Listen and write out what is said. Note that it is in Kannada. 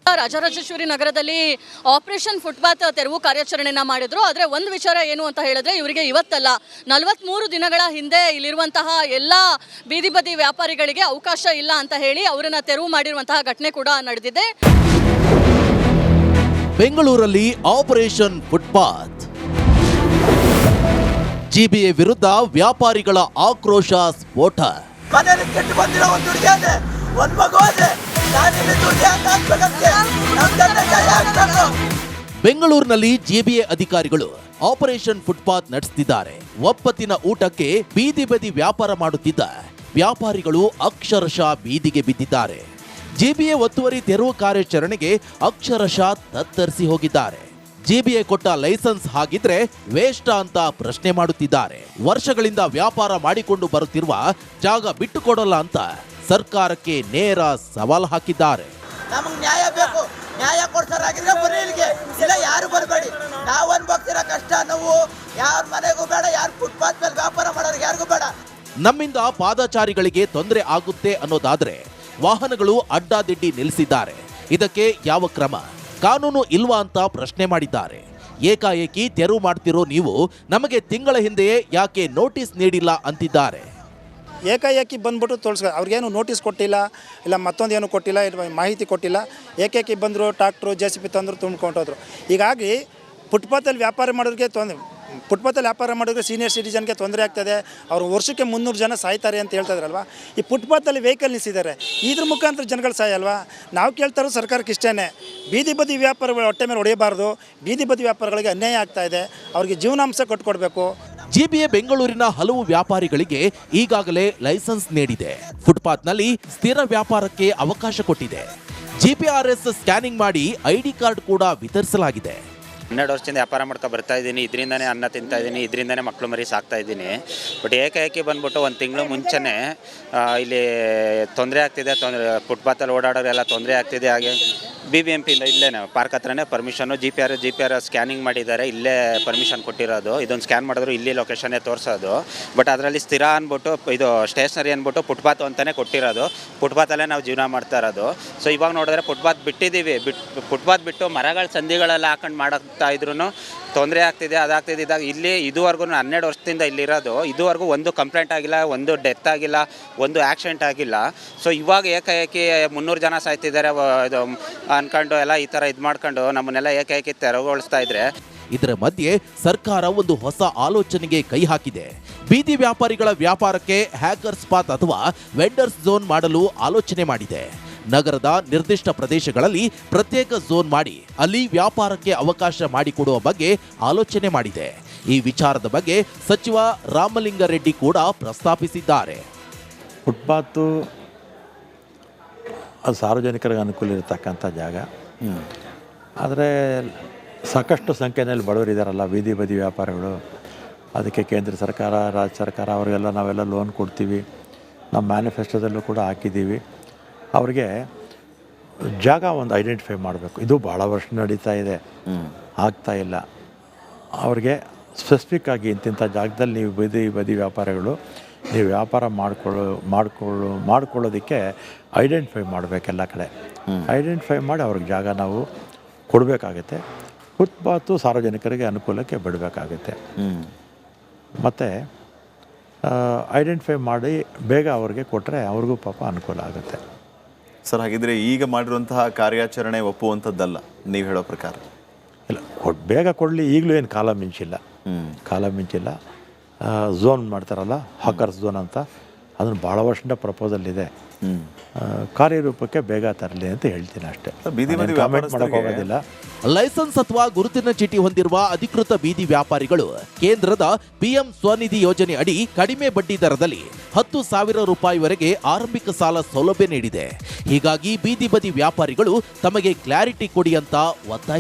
ರಾಜರಾಜೇಶ್ವರಿ ನಗರದಲ್ಲಿ ಆಪರೇಷನ್ ಫುಟ್ಪಾತ್ ತೆರವು ಕಾರ್ಯಾಚರಣೆಯನ್ನು ಮಾಡಿದ್ರು. ಆದರೆ ಒಂದು ವಿಚಾರ ಏನು ಅಂತ ಹೇಳಿದ್ರೆ, ಇವರಿಗೆ ಇವತ್ತಲ್ಲ 43 ದಿನಗಳ ಹಿಂದೆ ಇಲ್ಲಿರುವಂತಹ ಎಲ್ಲ ಬೀದಿ ಬದಿ ವ್ಯಾಪಾರಿಗಳಿಗೆ ಅವಕಾಶ ಇಲ್ಲ ಅಂತ ಹೇಳಿ ಅವರನ್ನ ತೆರವು ಮಾಡಿರುವಂತಹ ಘಟನೆ ಕೂಡ ನಡೆದಿದೆ. ಬೆಂಗಳೂರಲ್ಲಿ ಆಪರೇಷನ್ ಫುಟ್ಪಾತ್, ಜಿಬಿಎ ವಿರುದ್ಧ ವ್ಯಾಪಾರಿಗಳ ಆಕ್ರೋಶ ಸ್ಫೋಟ. ಬೆಂಗಳೂರಿನಲ್ಲಿ ಜಿಬಿಎ ಅಧಿಕಾರಿಗಳು ಆಪರೇಷನ್ ಫುಟ್ಪಾತ್ ನಡೆಸುತ್ತಿದ್ದಾರೆ. ಒಪ್ಪತ್ತಿನ ಊಟಕ್ಕೆ ಬೀದಿ ಬದಿ ವ್ಯಾಪಾರ ಮಾಡುತ್ತಿದ್ದ ವ್ಯಾಪಾರಿಗಳು ಅಕ್ಷರಶಃ ಬೀದಿಗೆ ಬಿದ್ದಿದ್ದಾರೆ. ಜಿಬಿಎ ಒತ್ತುವರಿ ತೆರವು ಕಾರ್ಯಾಚರಣೆಗೆ ಅಕ್ಷರಶಃ ತತ್ತರಿಸಿ ಹೋಗಿದ್ದಾರೆ. ಜಿಬಿಎ ಕೊಟ್ಟ ಲೈಸೆನ್ಸ್ ಹಾಗಿದ್ರೆ ವೇಸ್ಟ್ ಅಂತ ಪ್ರಶ್ನೆ ಮಾಡುತ್ತಿದ್ದಾರೆ. ವರ್ಷಗಳಿಂದ ವ್ಯಾಪಾರ ಮಾಡಿಕೊಂಡು ಬರುತ್ತಿರುವ ಜಾಗ ಬಿಟ್ಟುಕೊಡಲ್ಲ ಅಂತ ಸರ್ಕಾರಕ್ಕೆ ನೇರ ಸವಾಲು ಹಾಕಿದ್ದಾರೆ. ನಮಗೆ ನ್ಯಾಯ ಬೇಕು, ನ್ಯಾಯ ಕೊಡ್ಸಾರಾಗಿದ್ರೆ ಬರೀ ಇಲ್ಲಿಗೆ, ಇಲ್ಲ ಯಾರು ಬರಬೇಡಿ. ನಾವು ಅನ್ಬೋಗ್ತಿರೋ ಕಷ್ಟ ನೋವು ಯಾರ ಮನೆಗೂ ಬೇಡ, ಯಾರು ಫುಟ್ಪಾತ್ ಮೇಲೆ ವ್ಯಾಪಾರ ಮಾಡೋರಿಗೆ ಯಾರಿಗೂ ಬೇಡ. ನಮ್ಮಿಂದ ಪಾದಚಾರಿಗಳಿಗೆ ತೊಂದರೆ ಆಗುತ್ತೆ ಅನ್ನೋದಾದ್ರೆ ವಾಹನಗಳು ಅಡ್ಡಾದಿಡ್ಡಿ ನಿಲ್ಲಿಸಿದ್ದಾರೆ. ಇದಕ್ಕೆ ಯಾವ ಕ್ರಮ, ಕಾನೂನು ಇಲ್ವಾ ಅಂತ ಪ್ರಶ್ನೆ ಮಾಡಿದ್ದಾರೆ. ಏಕಾಏಕಿ ತೆರವು ಮಾಡ್ತಿರೋ ನೀವು ನಮಗೆ ತಿಂಗಳ ಹಿಂದೆಯೇ ಯಾಕೆ ನೋಟಿಸ್ ನೀಡಿಲ್ಲ ಅಂತಿದ್ದಾರೆ. ಏಕಾಏಕಿ ಬಂದ್ಬಿಟ್ಟು ಅವ್ರಿಗೇನು ನೋಟಿಸ್ ಕೊಟ್ಟಿಲ್ಲ, ಇಲ್ಲ ಮತ್ತೊಂದೇನು ಕೊಟ್ಟಿಲ್ಲ, ಮಾಹಿತಿ ಕೊಟ್ಟಿಲ್ಲ. ಏಕಾಏಕಿ ಬಂದರು, ಟ್ರಾಕ್ಟ್ರು JCB ತಂದರು, ತುಂಬ್ಕೊಂಡೋದ್ರು. ಹೀಗಾಗಿ ಫುಟ್ಪಾತಲ್ಲಿ ವ್ಯಾಪಾರ ಮಾಡೋರಿಗೆ ಫುಟ್ಪಾತಲ್ಲಿ ವ್ಯಾಪಾರ ಮಾಡಿದ್ರೆ ಸೀನಿಯರ್ ಸಿಟಿಜನ್ಗೆ ತೊಂದರೆ ಆಗ್ತದೆ. ಅವರು ವರ್ಷಕ್ಕೆ 300 ಜನ ಸಾಯ್ತಾರೆ ಅಂತ ಹೇಳ್ತಾ ಇದ್ರಲ್ವ. ಈ ಫುಟ್ಪಾತಲ್ಲಿ ವೆಹಿಕಲ್ ನಿಲ್ಲಿಸಿದ್ದಾರೆ, ಇದ್ರ ಮುಖಾಂತರ ಜನಗಳು ಸಾಯಲ್ವಾ? ನಾವು ಕೇಳ್ತಾರೋ ಸರ್ಕಾರಕ್ಕೆ ಇಷ್ಟೇ, ಬೀದಿ ಬದಿ ವ್ಯಾಪಾರಗಳು ಹೊಟ್ಟೆ ಮೇಲೆ ಹೊಡೆಯಬಾರ್ದು. ಬೀದಿ ಬದಿ ವ್ಯಾಪಾರಗಳಿಗೆ ಅನ್ಯಾಯ ಆಗ್ತಾ ಇದೆ, ಅವ್ರಿಗೆ ಜೀವನಾಂಶ ಕೊಟ್ಕೊಡ್ಬೇಕು. ಜಿಬಿಎ ಬೆಂಗಳೂರಿನ ಹಲವು ವ್ಯಾಪಾರಿಗಳಿಗೆ ಈಗಾಗಲೇ ಲೈಸೆನ್ಸ್ ನೀಡಿದೆ. ಫುಟ್ಪಾತ್ನಲ್ಲಿ ಸ್ಥಿರ ವ್ಯಾಪಾರಕ್ಕೆ ಅವಕಾಶ ಕೊಟ್ಟಿದೆ. GPRS ಸ್ಕ್ಯಾನಿಂಗ್ ಮಾಡಿ ID ಕಾರ್ಡ್ ಕೂಡ ವಿತರಿಸಲಾಗಿದೆ. 12 ವರ್ಷದಿಂದ ವ್ಯಾಪಾರ ಮಾಡ್ಕೊ ಬರ್ತಾ ಇದ್ದೀನಿ, ಇದರಿಂದನೇ ಅನ್ನ ತಿಂತಾ ಇದ್ದೀನಿ, ಇದರಿಂದನೇ ಮಕ್ಕಳು ಮರಿ ಸಾಕ್ತಾ ಇದ್ದೀನಿ. ಬಟ್ ಏಕಾಏಕಿ ಬಂದ್ಬಿಟ್ಟು 1 ತಿಂಗಳು ಮುಂಚೆನೇ ಇಲ್ಲಿ ತೊಂದರೆ ಆಗ್ತಿದೆ, ಫುಟ್ಪಾತಲ್ಲಿ ಓಡಾಡೋರೆಲ್ಲ ತೊಂದರೆ ಆಗ್ತಿದೆ. ಹಾಗೆ BBMPಯಿಂದ ಇಲ್ಲೇ ಪಾರ್ಕ್ ಹತ್ರನೇ ಪರ್ಮಿಷನ್ನು GPRS ಸ್ಕ್ಯಾನಿಂಗ್ ಮಾಡಿದ್ದಾರೆ, ಇಲ್ಲೇ ಪರ್ಮಿಷನ್ ಕೊಟ್ಟಿರೋದು. ಇದೊಂದು ಸ್ಕ್ಯಾನ್ ಮಾಡಿದ್ರು ಇಲ್ಲಿ ಲೊಕೇಶನ್ನೇ ತೋರಿಸೋದು. ಬಟ್ ಅದರಲ್ಲಿ ಸ್ಥಿರ ಅಂದ್ಬಿಟ್ಟು ಇದು ಸ್ಟೇಷನರಿ ಅಂದ್ಬಿಟ್ಟು ಫುಟ್ಪಾತ್ ಅಂತಲೇ ಕೊಟ್ಟಿರೋದು. ಫುಟ್ಪಾತಲ್ಲೇ ನಾವು ಜೀವನ ಮಾಡ್ತಾ ಇರೋದು. ಸೊ ಇವಾಗ ನೋಡಿದ್ರೆ ಫುಟ್ಪಾತ್ ಬಿಟ್ಟಿದ್ದೀವಿ, ಫುಟ್ಪಾತ್ ಬಿಟ್ಟು ಮರಗಳ ಸಂಧಿಗಳೆಲ್ಲ ಹಾಕೊಂಡು ಮಾಡೋಕ್ಕೆ ಇದ್ರೂ ತೊಂದರೆ ಆಗ್ತಿದೆ, ಅದಾಗ್ತಿದೆ. ಇಲ್ಲಿ ಇದುವರೆಗೂ 12 ವರ್ಷದಿಂದ ಇಲ್ಲಿರೋದು, ಇದುವರೆಗೂ ಒಂದು ಕಂಪ್ಲೇಂಟ್ ಆಗಿಲ್ಲ, ಒಂದು ಡೆತ್ ಆಗಿಲ್ಲ, ಒಂದು ಆಕ್ಸಿಡೆಂಟ್ ಆಗಿಲ್ಲ. ಸೊ ಇವಾಗ ಏಕಾಏಕಿ 300 ಜನ ಸಾಯ್ತಿದ್ದಾರೆ ಇದು ಅನ್ಕೊಂಡು ಎಲ್ಲ ಈ ಥರ ಇದು ಮಾಡ್ಕೊಂಡು ನಮ್ಮನ್ನೆಲ್ಲ ಏಕಾಏಕಿ ತೆರವುಗೊಳಿಸ್ತಾ ಇದ್ರೆ. ಇದರ ಮಧ್ಯೆ ಸರ್ಕಾರ ಒಂದು ಹೊಸ ಆಲೋಚನೆಗೆ ಕೈ ಹಾಕಿದೆ. ಬೀದಿ ವ್ಯಾಪಾರಿಗಳ ವ್ಯಾಪಾರಕ್ಕೆ ಹ್ಯಾಕರ್ಸ್ ಪಾತ್ ಅಥವಾ ವೆಂಡರ್ಸ್ ಝೋನ್ ಮಾಡಲು ಆಲೋಚನೆ ಮಾಡಿದೆ. ನಗರದ ನಿರ್ದಿಷ್ಟ ಪ್ರದೇಶಗಳಲ್ಲಿ ಪ್ರತ್ಯೇಕ ಝೋನ್ ಮಾಡಿ ಅಲ್ಲಿ ವ್ಯಾಪಾರಕ್ಕೆ ಅವಕಾಶ ಮಾಡಿಕೊಡುವ ಬಗ್ಗೆ ಆಲೋಚನೆ ಮಾಡಿದೆ. ಈ ವಿಚಾರದ ಬಗ್ಗೆ ಸಚಿವ ರಾಮಲಿಂಗಾರೆಡ್ಡಿ ಕೂಡ ಪ್ರಸ್ತಾಪಿಸಿದ್ದಾರೆ. ಫುಟ್ಪಾತು ಅದು ಸಾರ್ವಜನಿಕರಿಗೆ ಅನುಕೂಲ ಇರತಕ್ಕಂಥ ಜಾಗ. ಆದರೆ ಸಾಕಷ್ಟು ಸಂಖ್ಯೆಯಲ್ಲಿ ಬಡವರಿದ್ದಾರಲ್ಲ ಬೀದಿ ಬದಿ ವ್ಯಾಪಾರಿಗಳು. ಅದಕ್ಕೆ ಕೇಂದ್ರ ಸರ್ಕಾರ, ರಾಜ್ಯ ಸರ್ಕಾರ ಅವರಿಗೆಲ್ಲ ನಾವೆಲ್ಲ ಲೋನ್ ಕೊಡ್ತೀವಿ, ನಮ್ಮ ಮ್ಯಾನಿಫೆಸ್ಟೋದಲ್ಲೂ ಕೂಡ ಹಾಕಿದ್ದೀವಿ. ಅವ್ರಿಗೆ ಜಾಗ ಒಂದು ಐಡೆಂಟಿಫೈ ಮಾಡಬೇಕು. ಇದು ಭಾಳ ವರ್ಷ ನಡೀತಾ ಇದೆ, ಆಗ್ತಾ ಇಲ್ಲ. ಅವ್ರಿಗೆ ಸ್ಪೆಸಿಫಿಕ್ ಆಗಿ ಇಂತಿಂಥ ಜಾಗದಲ್ಲಿ ನೀವು ಬದಿ ವ್ಯಾಪಾರಿಗಳು ನೀವು ವ್ಯಾಪಾರ ಮಾಡ್ಕೊಳ್ಳೋದಕ್ಕೆ ಐಡೆಂಟಿಫೈ ಮಾಡಬೇಕೆಲ್ಲ ಕಡೆ. ಐಡೆಂಟಿಫೈ ಮಾಡಿ ಅವ್ರಿಗೆ ಜಾಗ ನಾವು ಕೊಡಬೇಕಾಗತ್ತೆ. ಫುಟ್ಪಾತು ಸಾರ್ವಜನಿಕರಿಗೆ ಅನುಕೂಲಕ್ಕೆ ಬಿಡಬೇಕಾಗತ್ತೆ. ಮತ್ತು ಐಡೆಂಟಿಫೈ ಮಾಡಿ ಬೇಗ ಅವ್ರಿಗೆ ಕೊಟ್ಟರೆ ಅವ್ರಿಗೂ ಪಾಪ ಅನುಕೂಲ ಆಗುತ್ತೆ. ಸರ್, ಹಾಗಿದ್ರೆ ಈಗ ಮಾಡಿರುವಂತಹ ಕಾರ್ಯಾಚರಣೆ ಒಪ್ಪುವಂಥದ್ದಲ್ಲ ನೀವು ಹೇಳೋ ಪ್ರಕಾರ? ಇಲ್ಲ, ಬೇಗ ಕೊಡಲಿ. ಈಗಲೂ ಏನು ಕಾಲ ಮಿಂಚಿಲ್ಲ. ಝೋನ್ ಮಾಡ್ತಾರಲ್ಲ, ಹಾಕರ್ಸ್ ಝೋನ್ ಅಂತ, ಅದನ್ನು ಭಾಳ ವರ್ಷದ ಪ್ರಪೋಸಲ್ ಇದೆ. ಕಾರ್ಯರೂಪಕ್ಕೆ ಬೇಗ ತರಲಿ ಅಂತ ಹೇಳ್ತೀನಿ ಅಷ್ಟೇ. ಕಾಮೆಂಟ್ ಮಾಡೋಕೆ ಹೋಗೋದಿಲ್ಲ. ಲೈಸೆನ್ಸ್ ಅಥವಾ ಗುರುತಿನ ಚೀಟಿ ಹೊಂದಿರುವ ಅಧಿಕೃತ ಬೀದಿ ವ್ಯಾಪಾರಿಗಳು ಕೇಂದ್ರದ PM ಸ್ವನಿಧಿ ಯೋಜನೆ ಅಡಿ ಕಡಿಮೆ ಬಡ್ಡಿ ದರದಲ್ಲಿ 10,000 ರೂಪಾಯಿವರೆಗೆ ಆರಂಭಿಕ ಸಾಲ ಸೌಲಭ್ಯ ನೀಡಿದೆ. ಹೀಗಾಗಿ ಬೀದಿ ಬದಿ ವ್ಯಾಪಾರಿಗಳು ತಮಗೆ ಕ್ಲಾರಿಟಿ ಕೊಡಿ ಅಂತ ಒತ್ತಾಯಿಸುತ್ತಾರೆ.